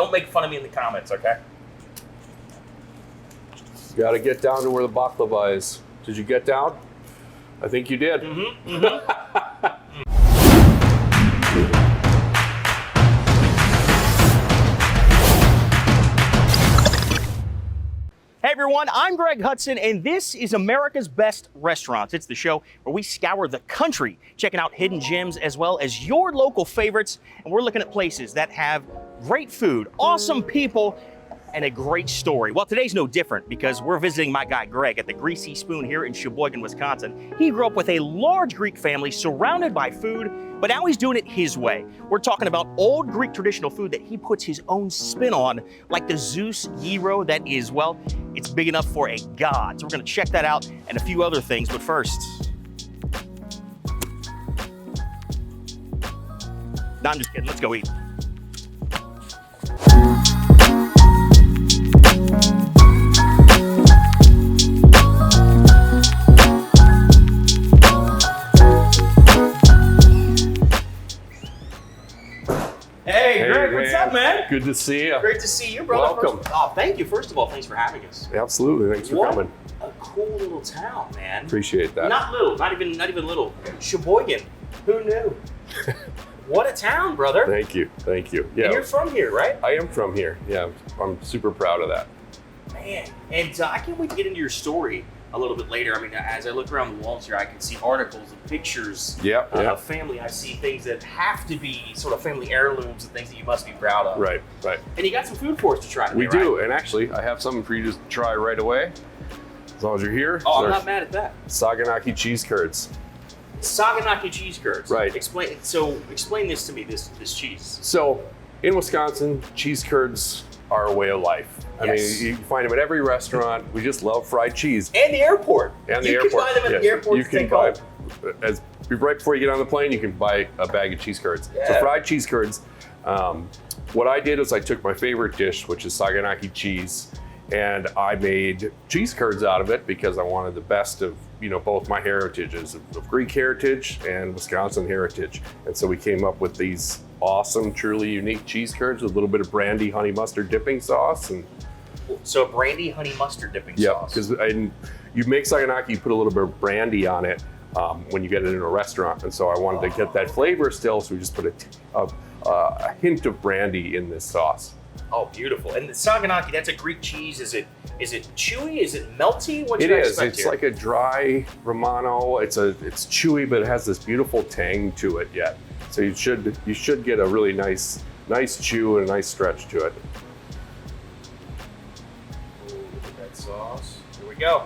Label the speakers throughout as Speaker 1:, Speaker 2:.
Speaker 1: Don't make fun of me in the comments, okay?
Speaker 2: You got to get down to where the baklava is. Did you get down? I think you did.
Speaker 1: Mm-hmm. Mm-hmm. Hey everyone, I'm Greg Hudson, and this is America's Best Restaurants. It's the show where we scour the country, checking out hidden gems as well as your local favorites. And we're looking at places that have great food, awesome people, and a great story. Well, today's no different because we're visiting my guy Greg at the Greasy Spoon here in Sheboygan, Wisconsin. He grew up with a large Greek family surrounded by food, but now he's doing it his way. We're talking about old Greek traditional food that he puts his own spin on, like the Zeus Gyro that is, well, it's big enough for a god. So we're gonna check that out and a few other things, but first. No, I'm just kidding, let's go eat. Hey, Greg, what's up, man?
Speaker 2: Good to see you.
Speaker 1: Great to see you, brother.
Speaker 2: Welcome.
Speaker 1: Thank you. First of all, thanks for having us.
Speaker 2: Absolutely. Thanks for coming.
Speaker 1: A cool little town, man.
Speaker 2: Appreciate that.
Speaker 1: Not little, not even little. Sheboygan. Who knew? What a town, brother.
Speaker 2: Thank you. Thank you. Yeah.
Speaker 1: And you're from here, right?
Speaker 2: I am from here. Yeah. I'm super proud of that.
Speaker 1: Man, and I can't wait to get into your story a little bit later. I mean, as I look around the walls here, I can see articles and pictures of family. I see things that have to be sort of family heirlooms and things that you must be proud of.
Speaker 2: Right, right.
Speaker 1: And you got some food for us to try today,
Speaker 2: We do, and actually, I have something for you to try right away. As long as you're here.
Speaker 1: Oh, I'm not mad at that.
Speaker 2: Saganaki cheese curds.
Speaker 1: Saganaki cheese curds.
Speaker 2: Right.
Speaker 1: Explain this to me, this cheese.
Speaker 2: So, in Wisconsin, cheese curds are a way of life. I mean, you can find them at every restaurant. We just love fried cheese.
Speaker 1: And the airport.
Speaker 2: And the
Speaker 1: you
Speaker 2: airport.
Speaker 1: You can buy them at the airport.
Speaker 2: You can buy, right before you get on the plane, you can buy a bag of cheese curds.
Speaker 1: Yeah.
Speaker 2: So fried cheese curds. What I did is I took my favorite dish, which is Saganaki cheese, and I made cheese curds out of it because I wanted the best of, you know, both my heritages, of Greek heritage and Wisconsin heritage. And so we came up with these awesome, truly unique cheese curds with a little bit of brandy honey mustard dipping sauce. And
Speaker 1: so brandy honey mustard dipping sauce.
Speaker 2: Yeah, because you make Saganaki, you put a little bit of brandy on it when you get it in a restaurant. And so I wanted to get that flavor still, so we just put a hint of brandy in this sauce.
Speaker 1: Oh, beautiful. And the Saganaki, that's a Greek cheese. Is it chewy? Is it melty? What
Speaker 2: It is. It's like a dry Romano. It's chewy, but it has this beautiful tang to it yet. So you should get a really nice chew and a nice stretch to it.
Speaker 1: Ooh, look at that sauce. Here we go.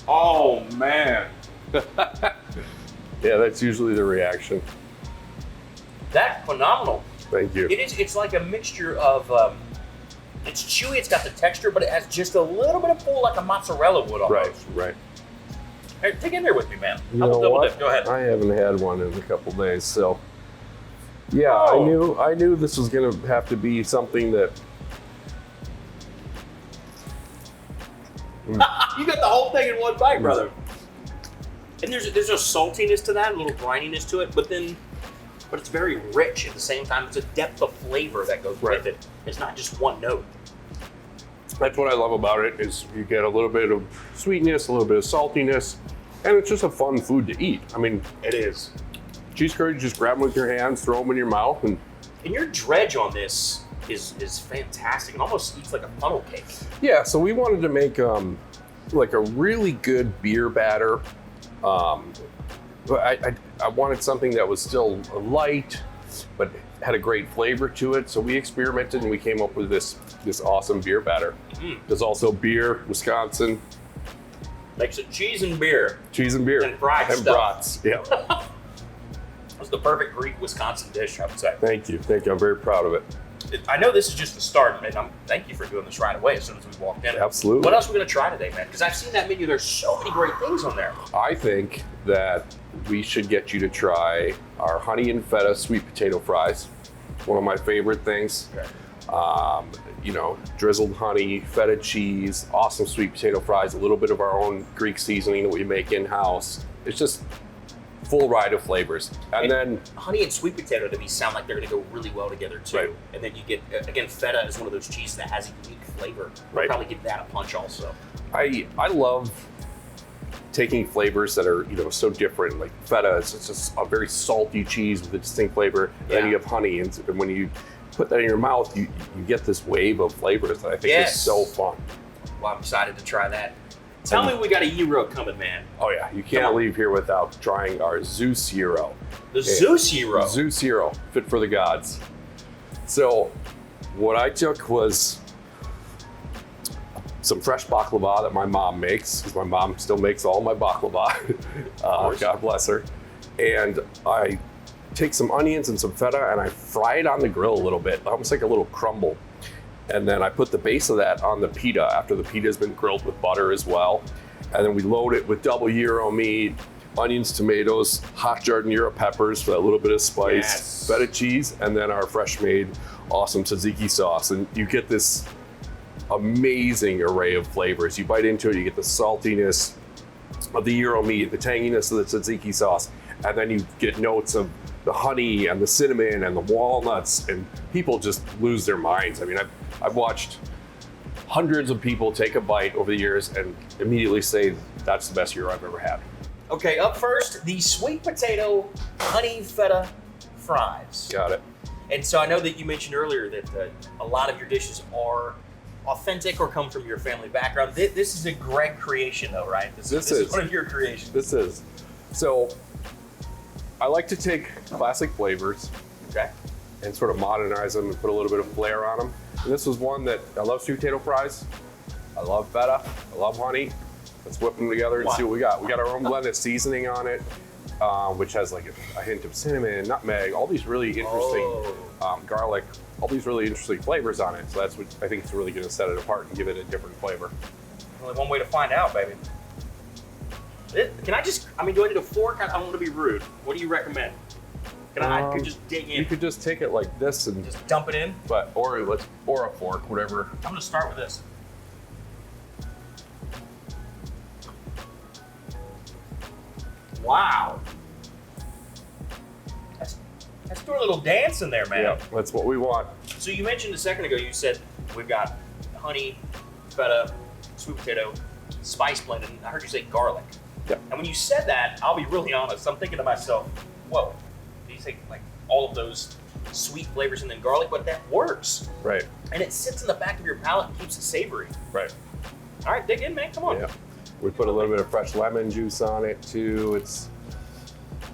Speaker 1: Oh man.
Speaker 2: Yeah, that's usually the reaction.
Speaker 1: That's phenomenal.
Speaker 2: Thank you.
Speaker 1: It is. It's like a mixture of. It's chewy. It's got the texture, but it has just a little bit of pull, like a mozzarella would almost.
Speaker 2: Right.
Speaker 1: Hey, dig in there with me, man.
Speaker 2: You know what?
Speaker 1: Go ahead.
Speaker 2: I haven't had one in a couple days, so yeah,
Speaker 1: Oh.
Speaker 2: I knew this was gonna have to be something that.
Speaker 1: You got the whole thing in one bite, brother. And there's a saltiness to that, a little brininess to it, but it's very rich at the same time. It's a depth of flavor that goes with it. It's not just one note.
Speaker 2: That's what I love about it, is you get a little bit of sweetness, a little bit of saltiness, and it's just a fun food to eat. I mean,
Speaker 1: It is.
Speaker 2: cheese curds, you just grab them with your hands, throw them in your mouth, and
Speaker 1: your dredge on this is fantastic. It almost eats like a funnel cake.
Speaker 2: yeah. So we wanted to make like a really good beer batter. I wanted something that was still light, but had a great flavor to it. So we experimented and we came up with this awesome beer batter. There's also beer, Wisconsin.
Speaker 1: Makes it cheese and beer.
Speaker 2: Cheese and beer.
Speaker 1: And fried stuff.
Speaker 2: brats. Yeah.
Speaker 1: That's the perfect Greek Wisconsin dish, I would say.
Speaker 2: Thank you. I'm very proud of it.
Speaker 1: I know this is just the start, and thank you for doing this right away as soon as we walked in.
Speaker 2: Absolutely.
Speaker 1: What else are we going to try today, man? Because I've seen that menu. There's so many great things on there.
Speaker 2: I think that we should get you to try our honey and feta sweet potato fries. One of my favorite things.
Speaker 1: Okay.
Speaker 2: You know, drizzled honey, feta cheese, awesome sweet potato fries, a little bit of our own Greek seasoning that we make in-house. It's just full ride of flavors. And then
Speaker 1: honey and sweet potato to me sound like they're going to go really well together too.
Speaker 2: Right.
Speaker 1: And then you get, again, feta is one of those cheeses that has a unique flavor. We'll
Speaker 2: Right.
Speaker 1: probably give that a punch also.
Speaker 2: I love taking flavors that are, so different. Like feta, it's just a very salty cheese with a distinct flavor. And then you have honey, and when you put that in your mouth, you get this wave of flavors that I think is so fun.
Speaker 1: Well, I'm excited to try that. Tell me we got a gyro coming, man.
Speaker 2: Oh yeah, you can't leave here without trying our Zeus Gyro.
Speaker 1: The Zeus Gyro.
Speaker 2: Zeus Gyro, fit for the gods. So what I took was some fresh baklava that my mom makes, because my mom still makes all my baklava. God bless her. And I take some onions and some feta and I fry it on the grill a little bit, almost like a little crumble. And then I put the base of that on the pita after the pita has been grilled with butter as well. And then we load it with double gyro meat, onions, tomatoes, hot giardiniera peppers for that little bit of spice, feta cheese, and then our fresh made awesome tzatziki sauce. And you get this amazing array of flavors. You bite into it, you get the saltiness of the gyro meat, the tanginess of the tzatziki sauce, and then you get notes of the honey and the cinnamon and the walnuts, and people just lose their minds. I mean, I've watched hundreds of people take a bite over the years and immediately say, that's the best gyro I've ever had.
Speaker 1: Okay, up first, the sweet potato honey feta fries.
Speaker 2: Got it.
Speaker 1: And so I know that you mentioned earlier that a lot of your dishes are authentic or come from your family background. This is a Greg creation though, right? This is one of your creations.
Speaker 2: This is. So I like to take classic flavors,
Speaker 1: okay,
Speaker 2: and sort of modernize them and put a little bit of flair on them. And this was one that I love sweet potato fries. I love feta. I love honey. Let's whip them together and see what we got. We got our own blended seasoning on it, which has like a hint of cinnamon, nutmeg, all these really interesting garlic, all these really interesting flavors on it. So that's what I think is really going to set it apart and give it a different flavor.
Speaker 1: Only one way to find out, baby. Do I need a fork? I don't want to be rude. What do you recommend? I could just dig in.
Speaker 2: You could just take it like this and
Speaker 1: just dump it in.
Speaker 2: Or a fork, whatever.
Speaker 1: I'm gonna start with this. Wow. That's doing a little dance in there, man.
Speaker 2: Yeah, that's what we want.
Speaker 1: So you mentioned a second ago, you said we've got honey, feta, sweet potato, spice blended, and I heard you say garlic.
Speaker 2: Yeah.
Speaker 1: And when you said that, I'll be really honest, I'm thinking to myself, whoa, you say like all of those sweet flavors and then garlic, but that works.
Speaker 2: Right.
Speaker 1: And it sits in the back of your palate and keeps it savory.
Speaker 2: Right.
Speaker 1: All right, dig in, man, come on.
Speaker 2: Yeah. We put a little bit of fresh lemon juice on it too.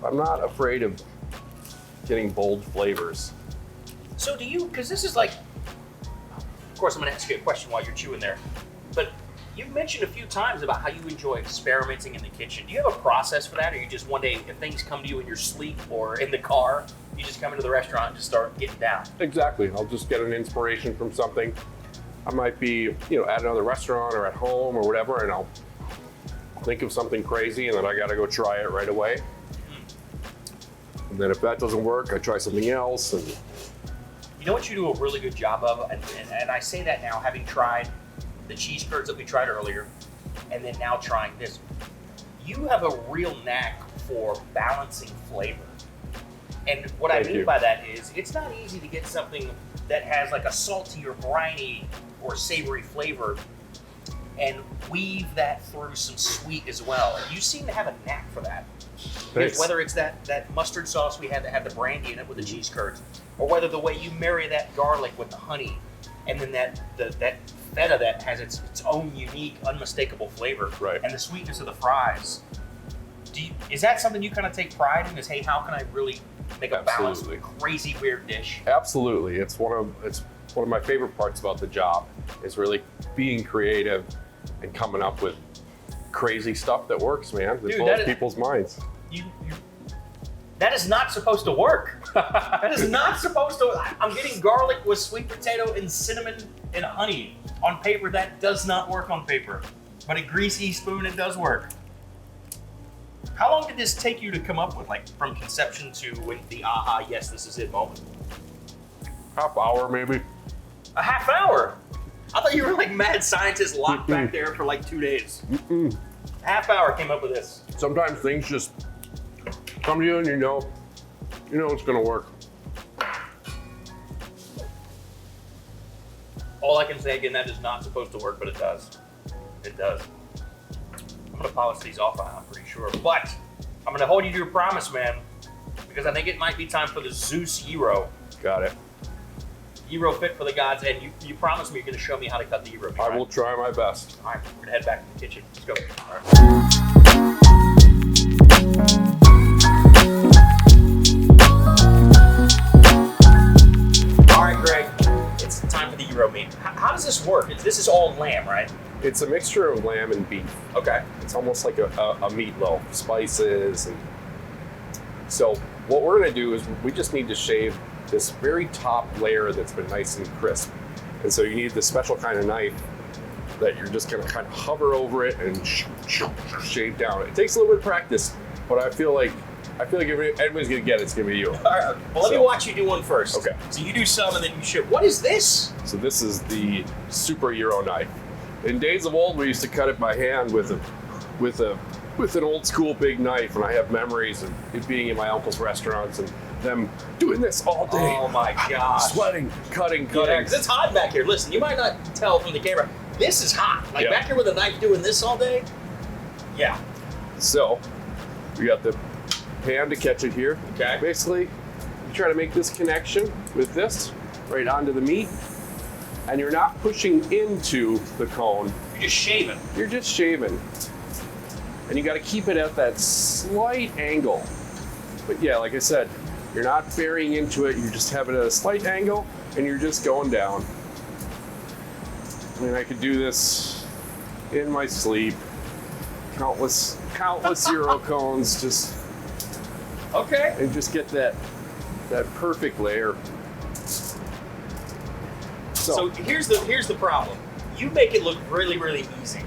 Speaker 2: I'm not afraid of getting bold flavors.
Speaker 1: So do you, because this is like, of course I'm gonna ask you a question while you're chewing there, but you've mentioned a few times about how you enjoy experimenting in the kitchen. Do you have a process for that, or you just one day, if things come to you in your sleep or in the car, you just come into the restaurant and just start getting down?
Speaker 2: Exactly. I'll just get an inspiration from something. I might be, at another restaurant or at home or whatever, and I'll think of something crazy, and then I gotta go try it right away. And then if that doesn't work, I try something else. And
Speaker 1: you know what you do a really good job of, and I say that now, having tried the cheese curds that we tried earlier, and then now trying this, you have a real knack for balancing flavor. And what I mean by that is, it's not easy to get something that has like a salty or briny or savory flavor and weave that through some sweet as well. And you seem to have a knack for that. Because whether it's that mustard sauce we had that had the brandy in it with the cheese curds, or whether the way you marry that garlic with the honey, and then that feta that has its own unique, unmistakable flavor,
Speaker 2: right,
Speaker 1: and the sweetness of the fries. Is that something you kind of take pride in? Is, hey, how can I really make a balanced, crazy, weird dish?
Speaker 2: Absolutely. It's one of my favorite parts about the job, is really being creative and coming up with crazy stuff that works, man. That blows people's minds.
Speaker 1: That is not supposed to work. That is not supposed to. I'm getting garlic with sweet potato and cinnamon and honey. On paper, that does not work on paper. But a greasy spoon, it does work. How long did this take you to come up with, like from conception to when the aha, yes, this is it moment?
Speaker 2: Half hour, maybe.
Speaker 1: A half hour? I thought you were like mad scientist locked back there for like 2 days. Half hour came up with this.
Speaker 2: Sometimes things just come to you and you know it's gonna work.
Speaker 1: All I can say again, that is not supposed to work, but it does. It does. I'm gonna polish these off, I'm pretty sure. But I'm gonna hold you to your promise, man, because I think it might be time for the Zeus Gyro.
Speaker 2: Got it.
Speaker 1: Gyro fit for the gods, and you promised me you're gonna show me how to cut the gyro.
Speaker 2: I will try my best.
Speaker 1: All right, we're gonna head back to the kitchen. Let's go. All right. All right, Greg, it's time for the gyro meat. How does this work? This is all lamb, right?
Speaker 2: It's a mixture of lamb and beef.
Speaker 1: Okay.
Speaker 2: It's almost like a meatloaf, spices. And so what we're gonna do is we just need to shave this very top layer that's been nice and crisp. And so you need this special kind of knife that you're just gonna kind of hover over it and shave down. It takes a little bit of practice, but I feel like if anybody's gonna get it, it's gonna be you.
Speaker 1: All right. Well, let me watch you do one first.
Speaker 2: Okay.
Speaker 1: So you do some and then you shave. What is this?
Speaker 2: So this is the super gyro knife. In days of old, we used to cut it by hand with an old school big knife, and I have memories of it being in my uncle's restaurants and them doing this all day.
Speaker 1: Oh my gosh.
Speaker 2: Sweating, cutting.
Speaker 1: Yeah, because it's hot back here. Listen, you might not tell from the camera. This is hot. Like
Speaker 2: Yeah.
Speaker 1: back here with a knife doing this all day. Yeah.
Speaker 2: So we got the pan to catch it here.
Speaker 1: Okay.
Speaker 2: Basically, you try to make this connection with this right onto the meat, and you're not pushing into the cone.
Speaker 1: You're just shaving.
Speaker 2: You're just shaving. And you got to keep it at that slight angle. But yeah, like I said, you're not burying into it. You just have it at a slight angle, and you're just going down. I mean, I could do this in my sleep. Countless gyro cones, just
Speaker 1: Okay.
Speaker 2: and just get that perfect layer.
Speaker 1: So here's the problem. You make it look really, really easy.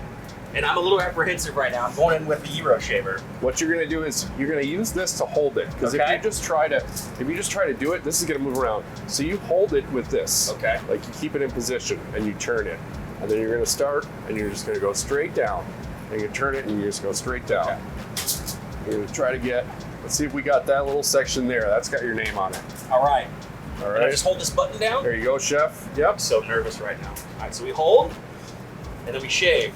Speaker 1: And I'm a little apprehensive right now. I'm going in with the gyro shaver.
Speaker 2: What you're gonna do is you're gonna use this to hold it. Because
Speaker 1: Okay.
Speaker 2: if you just try to do it, this is gonna move around. So you hold it with this.
Speaker 1: Okay.
Speaker 2: Like you keep it in position and you turn it. And then you're gonna start and you're just gonna go straight down. And you turn it and you just go straight down.
Speaker 1: Okay.
Speaker 2: You're gonna try to get, let's see if we got that little section there. That's got your name on it.
Speaker 1: All right.
Speaker 2: All
Speaker 1: Can I
Speaker 2: right.
Speaker 1: just hold this button down?
Speaker 2: There you go, chef. Yep.
Speaker 1: I'm so nervous right now. All right, so we hold, and then we shave.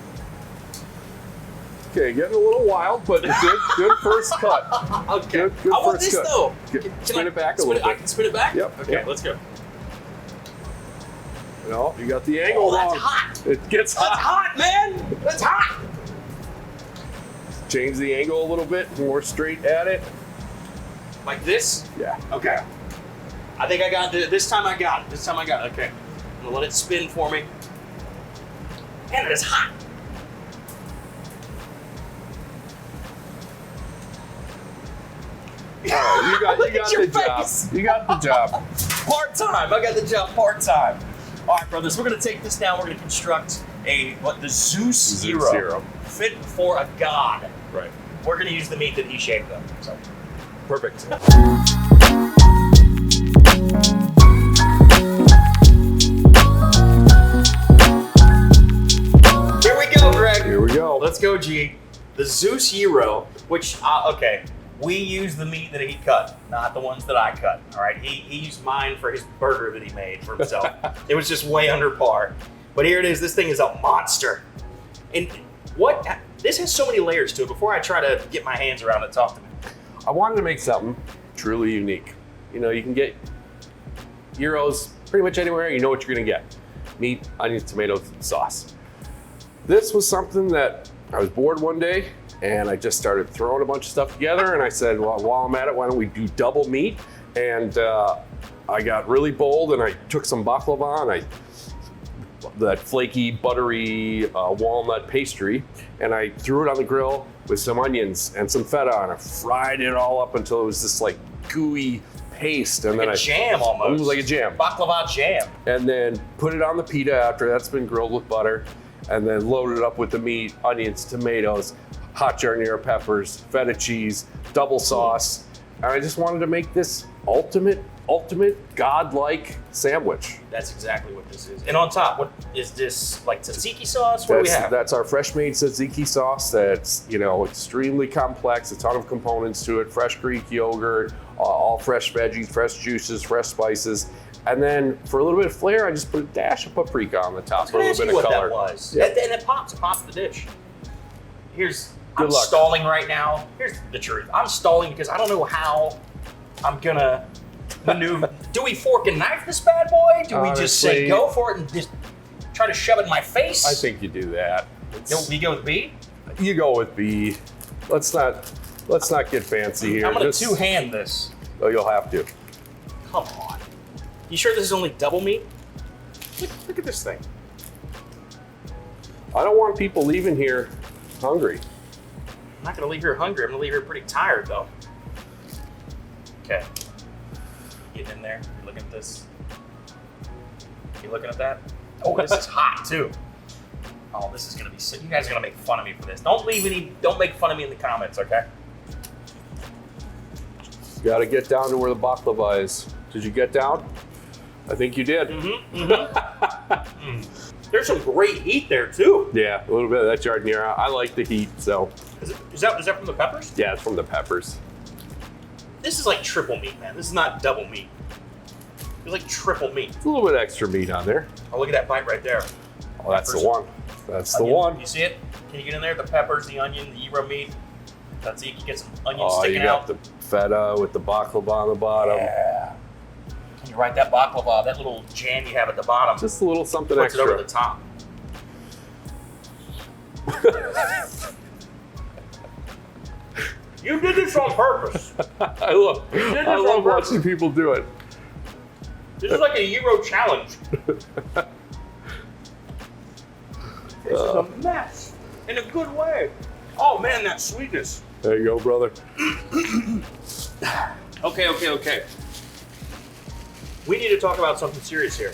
Speaker 2: Okay, getting a little wild, but good first cut.
Speaker 1: Okay.
Speaker 2: Good
Speaker 1: I want
Speaker 2: first
Speaker 1: this
Speaker 2: cut.
Speaker 1: though.
Speaker 2: Spin it back a
Speaker 1: spin
Speaker 2: little
Speaker 1: I
Speaker 2: bit.
Speaker 1: can spin it back?
Speaker 2: Yep,
Speaker 1: Okay,
Speaker 2: yep.
Speaker 1: let's go.
Speaker 2: No, you got the angle
Speaker 1: Oh, that's
Speaker 2: wrong.
Speaker 1: hot.
Speaker 2: It gets
Speaker 1: That's
Speaker 2: hot.
Speaker 1: hot, man. That's hot.
Speaker 2: Change the angle a little bit, more straight at it.
Speaker 1: Like this?
Speaker 2: Yeah.
Speaker 1: Okay. I think I got it. This time I got it. Okay. I'm gonna let it spin for me. And it is hot.
Speaker 2: Oh, you got
Speaker 1: Look at your
Speaker 2: the job.
Speaker 1: face.
Speaker 2: You got the job.
Speaker 1: Part time. I got the job part time. All right, brothers. We're gonna take this down. We're gonna construct the Zeus Gyro, fit for a god.
Speaker 2: Right.
Speaker 1: We're gonna use the meat that he shaved up. So.
Speaker 2: Perfect.
Speaker 1: Here we go, Greg.
Speaker 2: Here we go.
Speaker 1: Let's go, G. The Zeus Gyro, which, okay, we use the meat that he cut, not the ones that I cut. All right, he used mine for his burger that he made for himself. It was just way under par. But here it is. This thing is a monster. And this has so many layers to it. Before I try to get my hands around it, talk to me.
Speaker 2: I wanted to make something truly unique. You know, you can get gyros pretty much anywhere. You know what you're gonna get: meat, onions, tomatoes, sauce. This was something that I was bored one day, and I just started throwing a bunch of stuff together. And I said, well, while I'm at it, why don't we do double meat? And I got really bold, and I took some baklava and that flaky, buttery walnut pastry, and I threw it on the grill with some onions and some feta, and I fried it all up until it was this like gooey paste. And then
Speaker 1: Jam almost.
Speaker 2: It was like a jam.
Speaker 1: Baklava jam.
Speaker 2: And then put it on the pita after that's been grilled with butter, and then loaded it up with the meat, onions, tomatoes, hot giardiniera peppers, feta cheese, double sauce. And I just wanted to make this ultimate godlike sandwich.
Speaker 1: That's exactly what this is. And on top, what is this, like tzatziki sauce? What do we have?
Speaker 2: That's our fresh made tzatziki sauce that's, you know, extremely complex, a ton of components to it, fresh Greek yogurt, all fresh veggies, fresh juices, fresh spices. And then for a little bit of flair, I just put a dash of paprika on the top for a little bit of color.
Speaker 1: What that was.
Speaker 2: Yeah.
Speaker 1: And it pops the dish. I'm
Speaker 2: luck.
Speaker 1: stalling right now. Here's the truth. I'm stalling because I don't know how I'm gonna maneuver. Do we fork and knife this bad boy? Do we just say go for it and just try to shove it in my face?
Speaker 2: I think you do that.
Speaker 1: We go with B?
Speaker 2: You go with B. Let's not get fancy here.
Speaker 1: I'm gonna two-hand this.
Speaker 2: Oh, you'll have to.
Speaker 1: Come on. You sure this is only double meat? Look at this thing.
Speaker 2: I don't want people leaving here hungry.
Speaker 1: I'm not gonna leave here hungry. I'm gonna leave here pretty tired though. Okay. Getting in there. You looking at this? You looking at that? Oh, this is hot too. Oh, this is gonna be sick. You guys are gonna make fun of me for this. Don't make fun of me in the comments, okay?
Speaker 2: Got to get down to where the baklava is. Did you get down? I think you did.
Speaker 1: There's some great heat there too.
Speaker 2: Yeah, a little bit of that giardiniera. I like the heat, so.
Speaker 1: Is that from the peppers?
Speaker 2: Yeah, it's from the peppers.
Speaker 1: This is like triple meat, man. This is not double meat. It's like triple meat.
Speaker 2: It's a little bit extra meat on there.
Speaker 1: Oh, look at that bite right there.
Speaker 2: Oh, that's the one. That's
Speaker 1: onion.
Speaker 2: the one.
Speaker 1: You see it? Can you get in there? The peppers, the onion, the gyro meat. That's it. You can get some onions
Speaker 2: Oh,
Speaker 1: sticking
Speaker 2: you got
Speaker 1: out.
Speaker 2: the feta with the baklava on the bottom.
Speaker 1: Yeah. Can you write that baklava, that little jam you have at the bottom?
Speaker 2: Just a little something
Speaker 1: Puts
Speaker 2: extra.
Speaker 1: it over the top. You did this on purpose.
Speaker 2: I love watching people do it.
Speaker 1: This is like a gyro challenge. This is a mess in a good way. Oh man, that sweetness.
Speaker 2: There you go, brother.
Speaker 1: Okay. We need to talk about something serious here.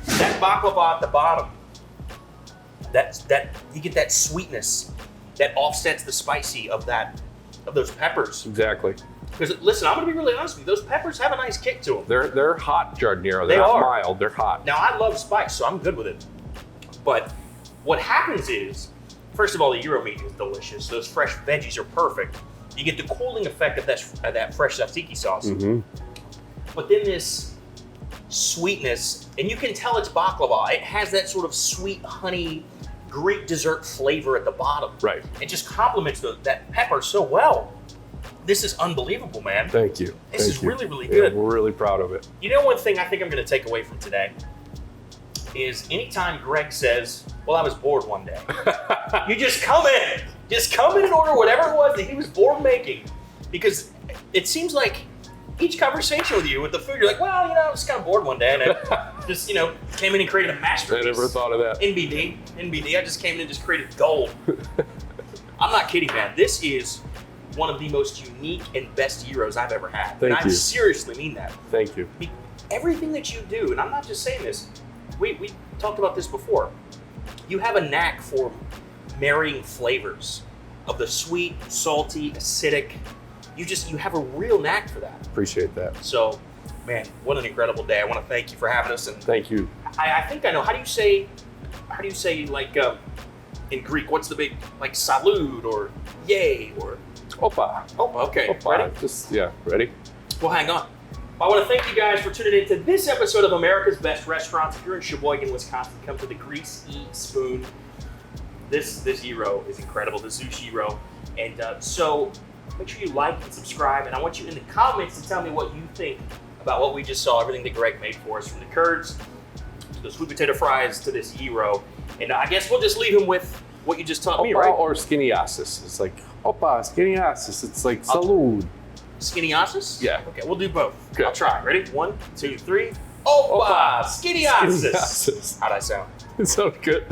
Speaker 1: That baklava at the bottom, that you get that sweetness that offsets the spicy of those peppers.
Speaker 2: Exactly.
Speaker 1: Because listen, I'm gonna be really honest with you. Those peppers have a nice kick to them.
Speaker 2: They're hot giardiniera.
Speaker 1: They
Speaker 2: They're not
Speaker 1: are
Speaker 2: mild. They're hot.
Speaker 1: Now I love spice, so I'm good with it. But what happens is, first of all, the gyro meat is delicious. Those fresh veggies are perfect. You get the cooling effect of that fresh tzatziki sauce.
Speaker 2: Mm-hmm.
Speaker 1: But then this sweetness, and you can tell it's baklava. It has that sort of sweet honey Greek dessert flavor at the bottom.
Speaker 2: Right.
Speaker 1: It just complements that pepper so well. This is unbelievable, man.
Speaker 2: Thank you.
Speaker 1: This is really, really
Speaker 2: Yeah,
Speaker 1: good.
Speaker 2: we're really proud of it.
Speaker 1: You know, one thing I think I'm going to take away from today is anytime Greg says, well, I was bored one day, you just come in. Just come in and order whatever it was that he was bored making. Because it seems like each conversation with you with the food, you're like, well, I was kind of bored one day, and I just, came in and created a masterpiece.
Speaker 2: I never thought of that.
Speaker 1: NBD. I just came in and just created gold. I'm not kidding, man. This is one of the most unique and best gyros I've ever had.
Speaker 2: Thank
Speaker 1: and
Speaker 2: you.
Speaker 1: I seriously mean that.
Speaker 2: Thank you.
Speaker 1: Everything that you do, and I'm not just saying this, we talked about this before. You have a knack for marrying flavors of the sweet, salty, acidic. You have a real knack for that.
Speaker 2: Appreciate that.
Speaker 1: So, man, what an incredible day. I want to thank you for having us. And
Speaker 2: Thank you.
Speaker 1: I think I know. How do you say like in Greek? What's the big like salud or yay or
Speaker 2: Opa.
Speaker 1: oh? Okay,
Speaker 2: Opa.
Speaker 1: ready?
Speaker 2: Ready?
Speaker 1: Well, hang on. I want to thank you guys for tuning in to this episode of America's Best Restaurants. If you're in Sheboygan, Wisconsin, come to the Grease Eat Spoon. This gyro is incredible, the Zeus Gyro. And so make sure you like and subscribe. And I want you in the comments to tell me what you think about what we just saw, everything that Greg made for us, from the curds to the sweet potato fries to this gyro. And I guess we'll just leave him with what you just taught me, right?
Speaker 2: Or skinniasis. It's like, opa, skinniasis. It's like salud.
Speaker 1: Skinniasis?
Speaker 2: Yeah.
Speaker 1: Okay, we'll do both.
Speaker 2: Okay.
Speaker 1: I'll try. Ready? 1, 2, 3. Opa! Skinniasis!
Speaker 2: Skinniasis.
Speaker 1: How'd I sound?
Speaker 2: It sounds good.